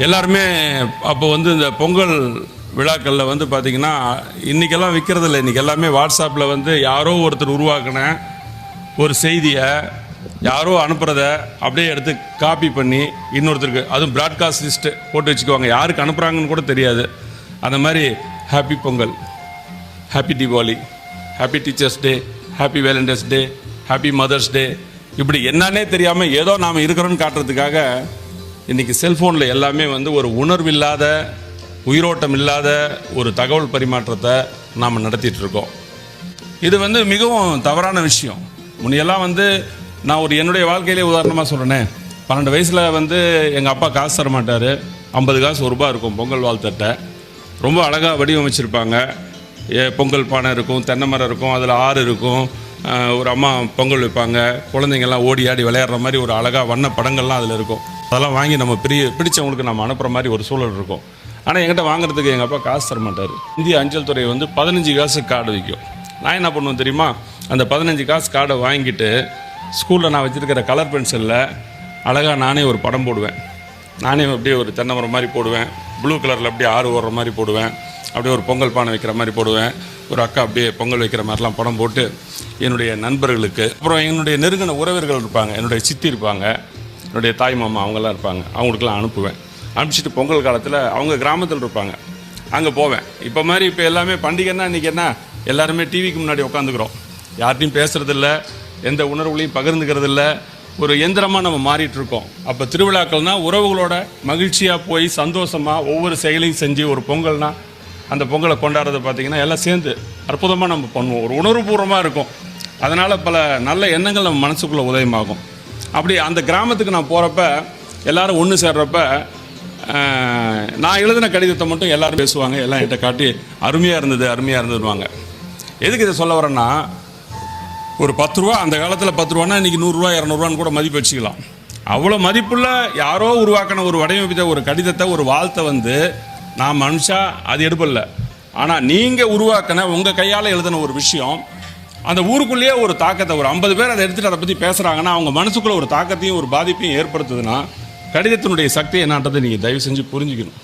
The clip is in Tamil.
எல்லாருமே அப்போ வந்து இந்த பொங்கல் விழாக்களில் வந்து பார்த்திங்கன்னா இன்றைக்கெல்லாம் விற்கிறதில்ல. இன்றைக்கி எல்லாமே வாட்ஸ்அப்பில் வந்து யாரோ ஒருத்தர் உருவாக்கின ஒரு செய்தியை யாரோ அனுப்புகிறத அப்படியே எடுத்து காப்பி பண்ணி இன்னொருத்தருக்கு, அதுவும் ப்ராட்காஸ்ட் லிஸ்ட்டு போட்டு வச்சுக்குவாங்க. யாருக்கு அனுப்புகிறாங்கன்னு கூட தெரியாது. அந்த மாதிரி happy Pongal, happy Deepavali, happy teachers day, happy valentine's day, happy mother's day, இப்படி என்னன்னே தெரியாமல் ஏதோ நாம் இருக்கிறோன்னு காட்டுறதுக்காக இன்றைக்கி செல்ஃபோனில் எல்லாமே வந்து ஒரு உணர்வில்லாத, உயிரோட்டம் இல்லாத ஒரு தகவல் பரிமாற்றத்தை நாம் நடத்திட்டுருக்கோம். இது வந்து மிகவும் தவறான விஷயம். முன்னையெல்லாம் வந்து நான் ஒரு என்னுடைய வாழ்க்கையிலே உதாரணமாக சொல்கிறேனே, 12 வயசில் வந்து எங்கள் அப்பா காசு தர மாட்டார். 50 காசு ₹1 இருக்கும் பொங்கல் வாழ்த்தட்டை. ரொம்ப அழகாக வடிவமைச்சிருப்பாங்க. பொங்கல் பானை இருக்கும், தென்னை மரம் இருக்கும், அதில் ஆறு இருக்கும், ஒரு அம்மா பொங்கல் வைப்பாங்க, குழந்தைங்கள்லாம் ஓடி ஆடி விளையாடுற மாதிரி ஒரு அழகாக வண்ண படங்கள்லாம் அதில் இருக்கும். அதெல்லாம் வாங்கி நம்ம பிடிச்சவங்களுக்கு நம்ம அனுப்புகிற மாதிரி ஒரு சூழல் இருக்கும். ஆனால் என்கிட்ட வாங்குறதுக்கு எங்கள் அப்பா காசு தர மாட்டார். இந்திய அஞ்சல் துறை வந்து 15 காசு கார்டு வைக்கும். நான் என்ன பண்ணுவேன் தெரியுமா? அந்த 15 காசு கார்டை வாங்கிட்டு ஸ்கூலில் நான் வச்சுருக்கிற கலர் பென்சிலில் அழகாக நானே ஒரு படம் போடுவேன். நானே அப்படியே ஒரு தென்னை மரம் மாதிரி போடுவேன், ப்ளூ கலரில் அப்படியே ஆறு ஓடுற மாதிரி போடுவேன், அப்படியே ஒரு பொங்கல் பானை வைக்கிற மாதிரி போடுவேன், ஒரு அக்கா அப்படியே பொங்கல் வைக்கிற மாதிரிலாம் படம் போட்டு என்னுடைய நண்பர்களுக்கு, அப்புறம் என்னுடைய நெருங்கின உறவினர்கள் இருப்பாங்க, என்னுடைய சித்தி இருப்பாங்க, என்னுடைய தாய் மாமா அவங்கெல்லாம் இருப்பாங்க, அவங்களுக்கெல்லாம் அனுப்புவேன். அனுப்பிச்சிட்டு பொங்கல் காலத்தில் அவங்க கிராமத்தில் இருப்பாங்க, அங்கே போவேன். இப்போ மாதிரி இப்போ எல்லாமே பண்டிகைன்னா இன்றைக்கி என்ன, எல்லாருமே டிவிக்கு முன்னாடி உட்காந்துக்கிறோம், யார்ட்டையும் பேசுகிறதில்ல, எந்த உணர்வுகளையும் பகிர்ந்துக்கிறதில்ல, ஒரு எந்திரமாக நம்ம மாறிட்டுருக்கோம். அப்போ திருவிழாக்கள்னால் உறவுகளோட மகிழ்ச்சியாக போய் சந்தோஷமாக ஒவ்வொரு செயலையும் செஞ்சு ஒரு பொங்கல்னால் அந்த பொங்கலை கொண்டாடுறதை பார்த்திங்கன்னா எல்லாம் சேர்ந்து அற்புதமாக நம்ம பண்ணுவோம். ஒரு உணர்வுபூர்வமாக இருக்கும். அதனால் பல நல்ல எண்ணங்கள் நம்ம மனசுக்குள்ளே உதயமாகும். அப்படி அந்த கிராமத்துக்கு நான் போகிறப்ப எல்லோரும் ஒன்று சேர்றப்ப நான் எழுதின கடிதத்தை மட்டும் எல்லோரும் பேசுவாங்க, எல்லாம் என்கிட்ட காட்டி அருமையாக இருந்ததுவாங்க. எதுக்கு இதை சொல்ல வரேன்னா, ஒரு 10 ரூபா, அந்த காலத்தில் 10 ரூபான்னா இன்றைக்கி 100 ரூபா 200 ரூபான்னு கூட மதிப்பு வச்சுக்கலாம். அவ்வளோ மதிப்புள்ள யாரோ உருவாக்கின ஒரு வடிவமைத்த ஒரு கடிதத்தை, ஒரு வாழ்த்தை வந்து நான் மனுஷா அது எடுப்பல. ஆனால் நீங்கள் உருவாக்கின உங்கள் கையால் எழுதின ஒரு விஷயம் அந்த ஊருக்குள்ளேயே ஒரு தாக்கத்தை, ஒரு 50 பேர் அதை எடுத்துகிட்டு அதை பற்றி பேசுகிறாங்கன்னா அவங்க மனசுக்குள்ளே ஒரு தாக்கத்தையும் ஒரு பாதிப்பையும் ஏற்படுத்துதுன்னா கடிதத்தினுடைய சக்தி என்னன்றதை நீங்கள் தயவு செஞ்சு புரிஞ்சுக்கணும்.